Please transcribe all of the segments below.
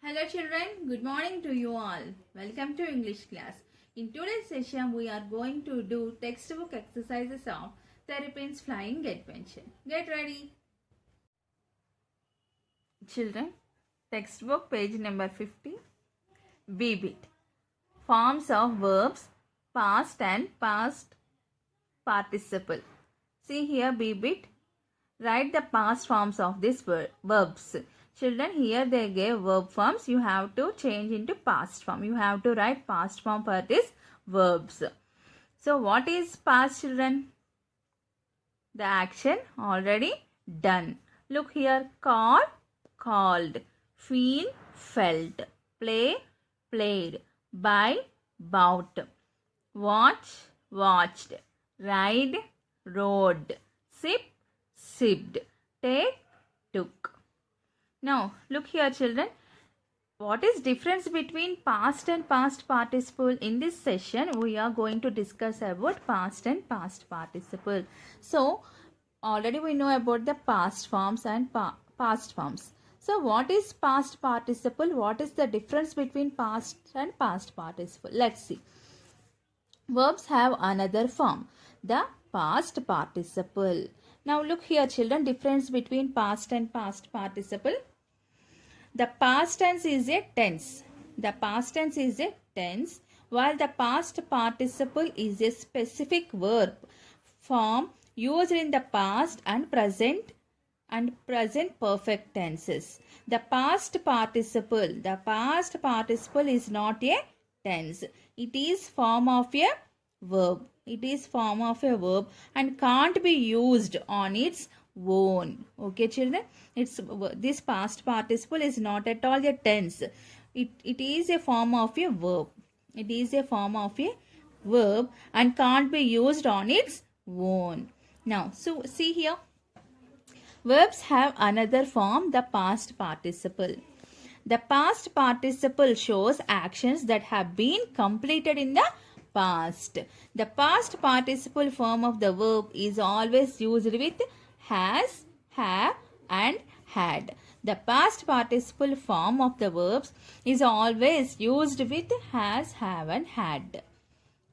Hello children, good morning to you all. Welcome to English class. In today's session, we are going to do textbook exercises of Terrapin's Flying Adventure. Get ready. Children, textbook page number 50. B-bit. Forms of verbs, past and past participle. See here B-bit. Write the past forms of these verbs. Children, here they gave verb forms. You have to change into past form. You have to write past form for these verbs. So, what is past, children? The action already done. Look here. Call, called. Feel, felt. Play, played. Buy, bought. Watch, watched. Ride, rode. Sip, sipped. Take, took. Now, look here children. What is difference between past and past participle? In this session, we are going to discuss about past and past participle. So, already we know about the past forms and past forms. So, what is past participle? What is the difference between past and past participle? Let's see. Verbs have another form, the past participle. Now, look here children, difference between past and past participle. The past tense is a tense. The past tense is a tense, while the past participle is a specific verb form used in the past and present perfect tenses. The past participle is not a tense. It is form of a verb. It is form of a verb and can't be used on its own. Okay children, this past participle is not at all a tense. It is a form of a verb. It is a form of a verb and can't be used on its own. Now, so see here, verbs have another form, the past participle. The past participle shows actions that have been completed in the past. The past participle form of the verb is always used with has, have and had. The past participle form of the verbs is always used with has, have and had.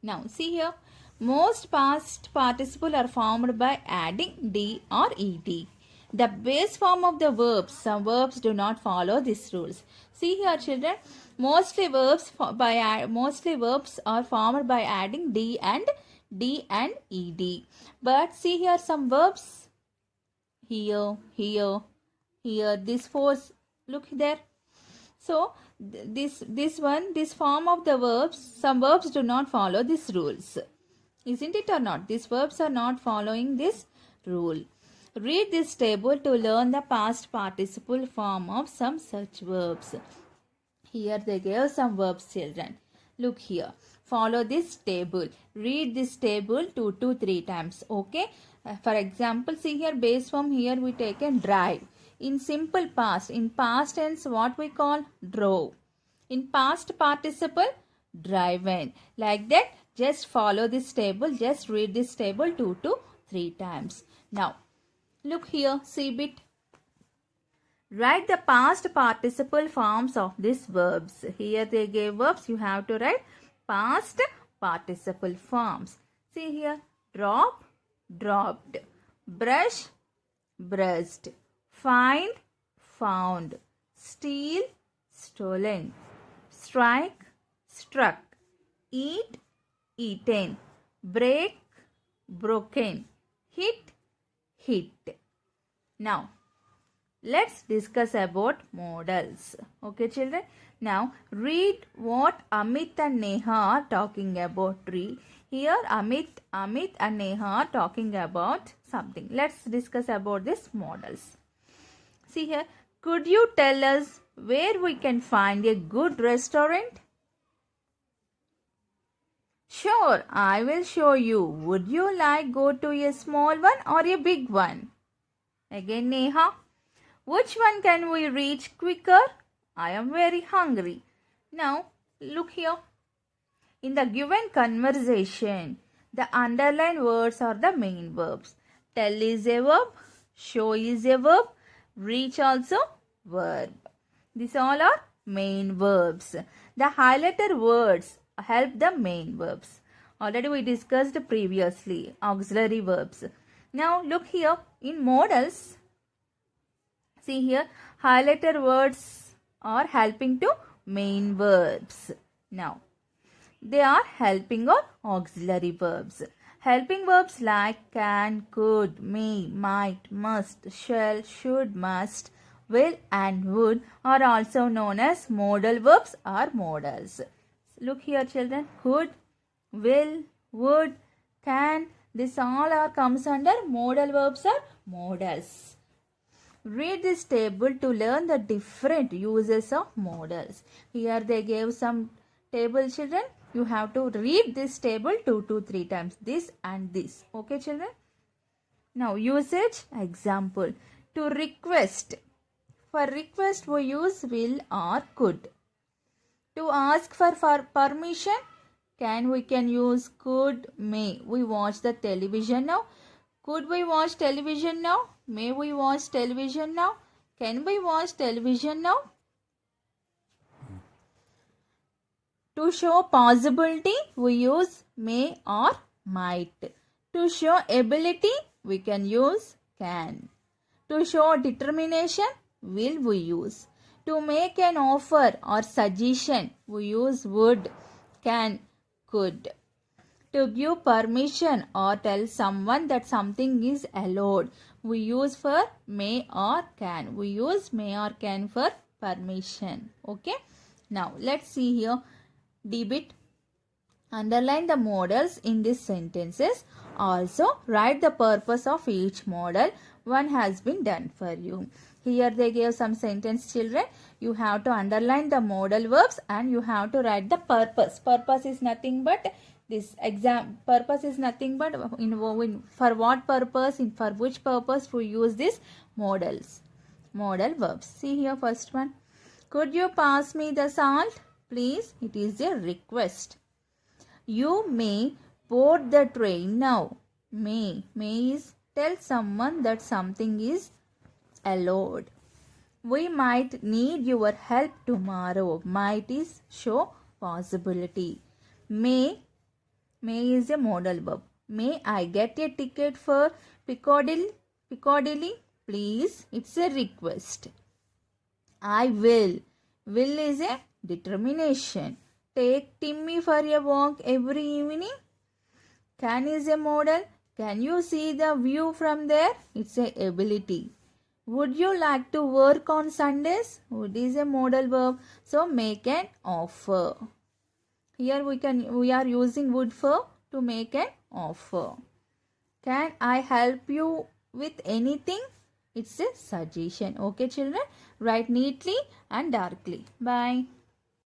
Now see here, most past participle are formed by adding d or ed. The base form of the verbs, some verbs do not follow these rules. See here children, mostly verbs are formed by adding d and ed. But see here some verbs, here, this force, look there. So, this form of the verbs, some verbs do not follow these rules. Isn't it or not? These verbs are not following this rule. Read this table to learn the past participle form of some such verbs. Here they gave some verbs, children. Look here. Follow this table. Read this table 2 to 3 times. Okay. For example, see here base form, here we taken drive. In simple past, in past tense what we call drove. In past participle, driven. Like that, just follow this table. Just read this table 2 to 3 times. Now, look here, see bit. Write the past participle forms of these verbs. Here they gave verbs. You have to write past participle forms. See here, drop, dropped. Brush, brushed. Find, found. Steal, stolen. Strike, struck. Eat, eaten. Break, broken. Hit, hit. Now, let's discuss about modals. Okay children. Now, read what Amit and Neha are talking about. Here Amit and Neha are talking about something. Let's discuss about these modals. See here, could you tell us where we can find a good restaurant? Sure, I will show you. Would you like go to a small one or a big one? Again Neha, which one can we reach quicker? I am very hungry. Now, look here. In the given conversation, the underlined words are the main verbs. Tell is a verb. Show is a verb. Reach also verb. These all are main verbs. The highlighted words help the main verbs. Already we discussed previously auxiliary verbs. Now look here in modals. See here, highlighted words are helping to main verbs. Now, they are helping or auxiliary verbs. Helping verbs like can, could, may, might, must, shall, should, must, will and would are also known as modal verbs or modals. Look here children, could, will, would, can, this all are comes under modal verbs or modals. Read this table to learn the different uses of modals. Here they gave some table children. You have to read this table 2 to 3 times. This and this. Okay children. Now usage example. To request. For request we use will or could. To ask for permission. We can use could, may. We watch the television now. Could we watch television now? May we watch television now? Can we watch television now? To show possibility, we use may or might. To show ability, we can use can. To show determination, will we use. To make an offer or suggestion, we use would, can, could. To give permission or tell someone that something is allowed, we use for may or can. We use may or can for permission. Okay. Now let's see here. D-bit. Underline the modals in these sentences. Also write the purpose of each modal. One has been done for you. Here they gave some sentence children. You have to underline the modal verbs and you have to write the purpose. Purpose is nothing but this purpose is nothing but for what purpose, for which purpose we use these modal verbs. See here first one. Could you pass me the salt? Please, it is a request. You may board the train now. May is tell someone that something is allowed. We might need your help tomorrow. Might is show possibility. May is a modal verb. May I get a ticket for Piccadilly? Please, it's a request. I will. Will is a determination. Take Timmy for a walk every evening. Can is a modal. Can you see the view from there? It's a ability. Would you like to work on Sundays? Would is a modal verb. So make an offer. Here we are using would for to make an offer. Can I help you with anything? It's a suggestion. Okay children, write neatly and darkly. Bye.